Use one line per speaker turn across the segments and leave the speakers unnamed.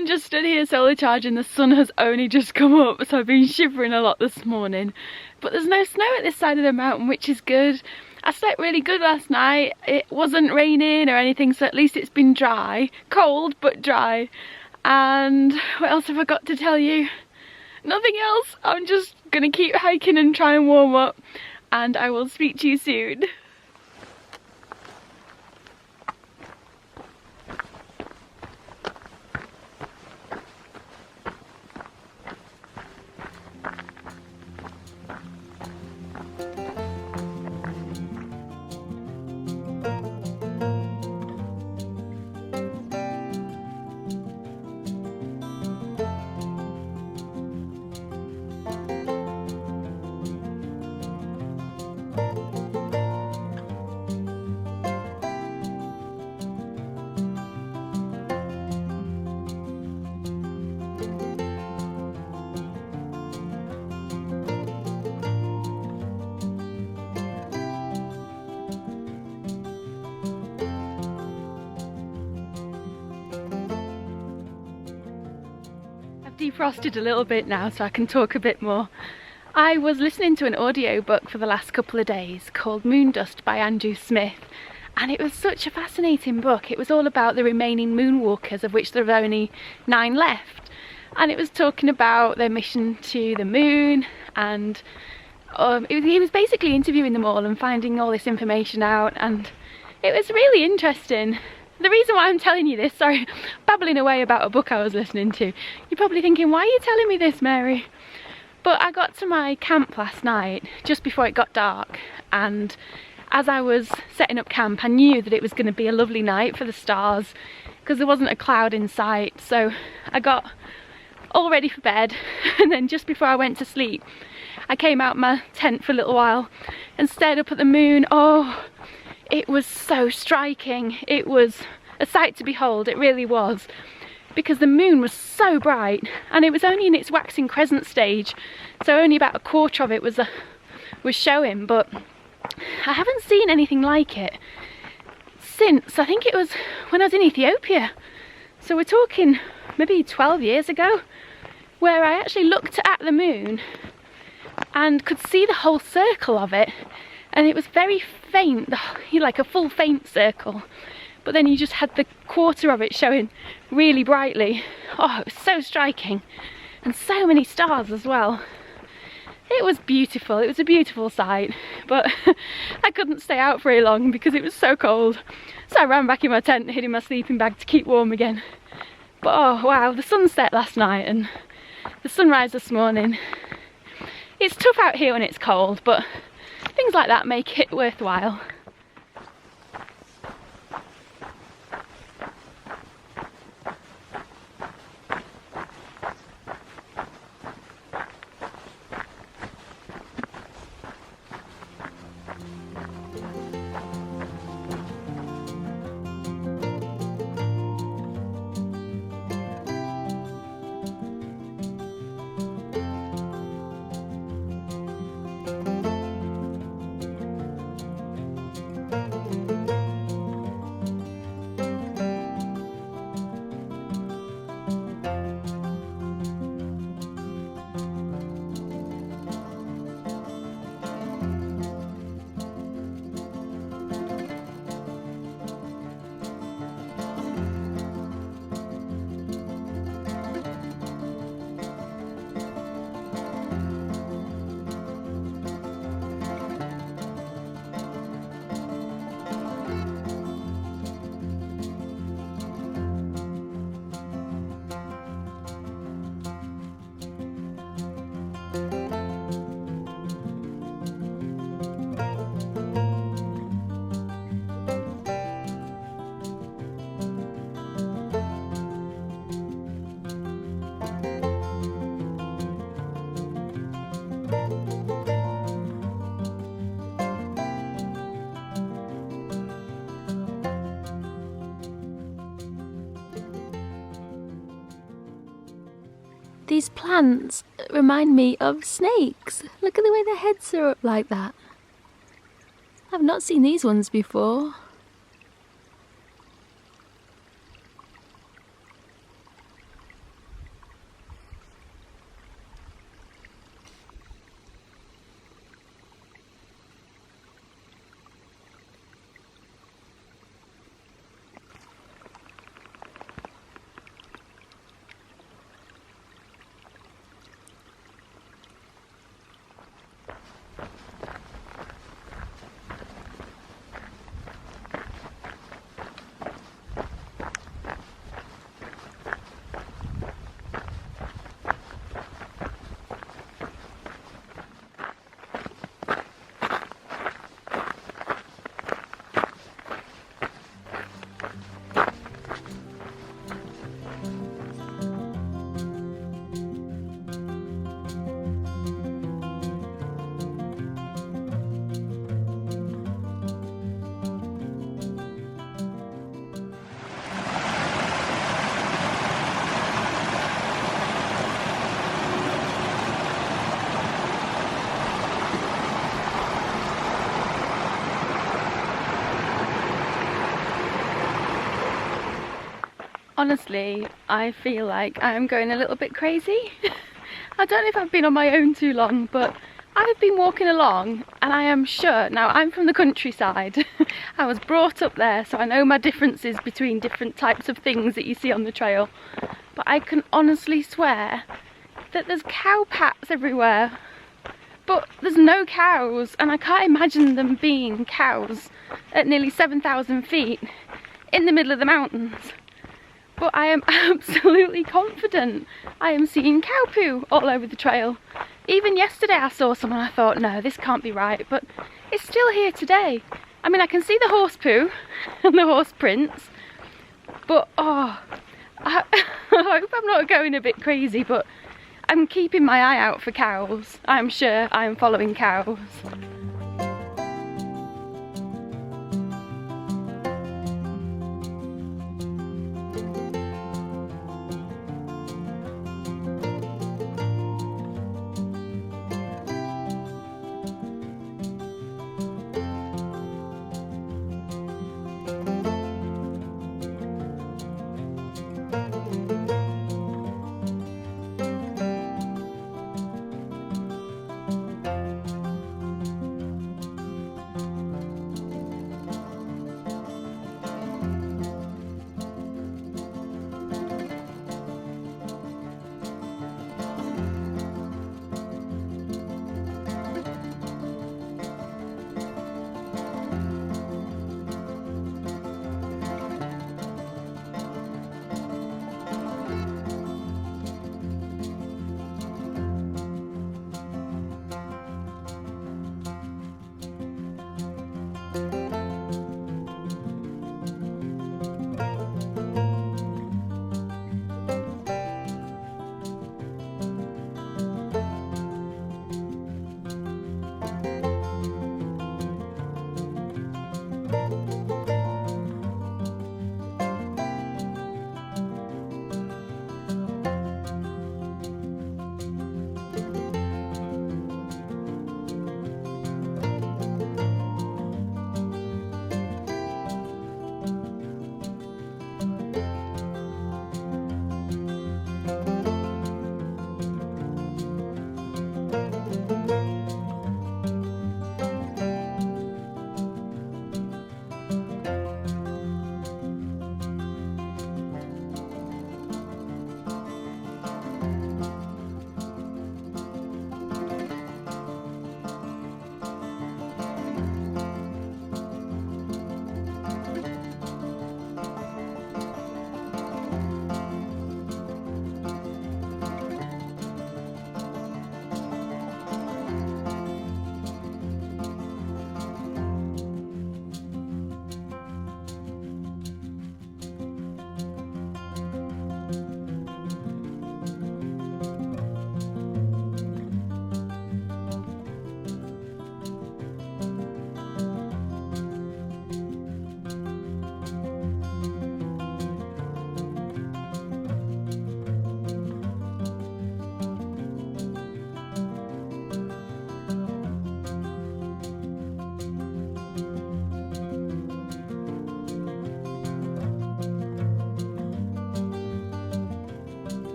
I'm just stood here solar charging. The sun has only just come up, so I've been shivering a lot this morning. But there's no snow at this side of the mountain, which is good. I slept really good last night. It wasn't raining or anything, so at least it's been dry. Cold, but dry. And what else have I got to tell you? Nothing else. I'm just gonna keep hiking and try and warm up, and I will speak to you soon. Defrosted a little bit now, so I can talk a bit more. I was listening to an audiobook for the last couple of days called Moondust by Andrew Smith, and it was such a fascinating book. It was all about the remaining moonwalkers, of which there are only 9 left, and it was talking about their mission to the moon, and he was basically interviewing them all and finding all this information out, and it was really interesting. The reason why I'm telling you this, sorry, babbling away about a book I was listening to. You're probably thinking, why are you telling me this, Mary? But I got to my camp last night, just before it got dark, and as I was setting up camp, I knew that it was going to be a lovely night for the stars, because there wasn't a cloud in sight. So I got all ready for bed, and then just before I went to sleep, I came out my tent for a little while and stared up at the moon. Oh, it was so striking. It was a sight to behold, it really was, because the moon was so bright, and it was only in its waxing crescent stage, so only about a quarter of it was showing, but I haven't seen anything like it since, I think it was when I was in Ethiopia, so we're talking maybe 12 years ago, where I actually looked at the moon and could see the whole circle of it. And it was very faint, like a full faint circle, but then you just had the quarter of it showing really brightly. Oh, it was so striking, and so many stars as well. It was beautiful, it was a beautiful sight, but I couldn't stay out very long because it was so cold. So I ran back in my tent, hid in my sleeping bag to keep warm again. But oh wow, the sunset last night and the sunrise this morning. It's tough out here when it's cold, but things like that make it worthwhile. These plants remind me of snakes. Look at the way their heads are up like that. I've not seen these ones before. Honestly, I feel like I am going a little bit crazy. I don't know if I've been on my own too long, but I've been walking along and I am sure, now I'm from the countryside, I was brought up there so I know my differences between different types of things that you see on the trail, but I can honestly swear that there's cow pats everywhere, but there's no cows, and I can't imagine them being cows at nearly 7,000 feet in the middle of the mountains. But I am absolutely confident I am seeing cow poo all over the trail. Even yesterday I saw some and I thought, no, this can't be right, but it's still here today. I mean, I can see the horse poo and the horse prints, but oh, I hope I'm not going a bit crazy, but I'm keeping my eye out for cows. I'm sure I'm following cows.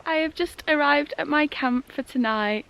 I have just arrived at my camp for tonight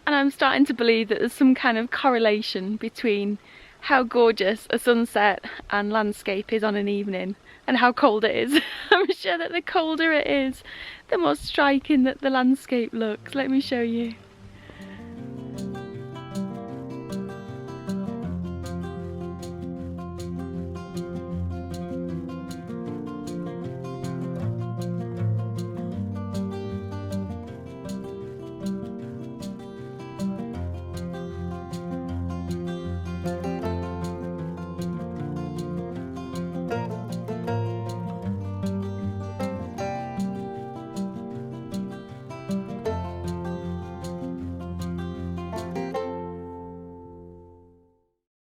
and I'm starting to believe that there's some kind of correlation between how gorgeous a sunset and landscape is on an evening and how cold it is. I'm sure that the colder it is, the more striking that the landscape looks. Let me show you.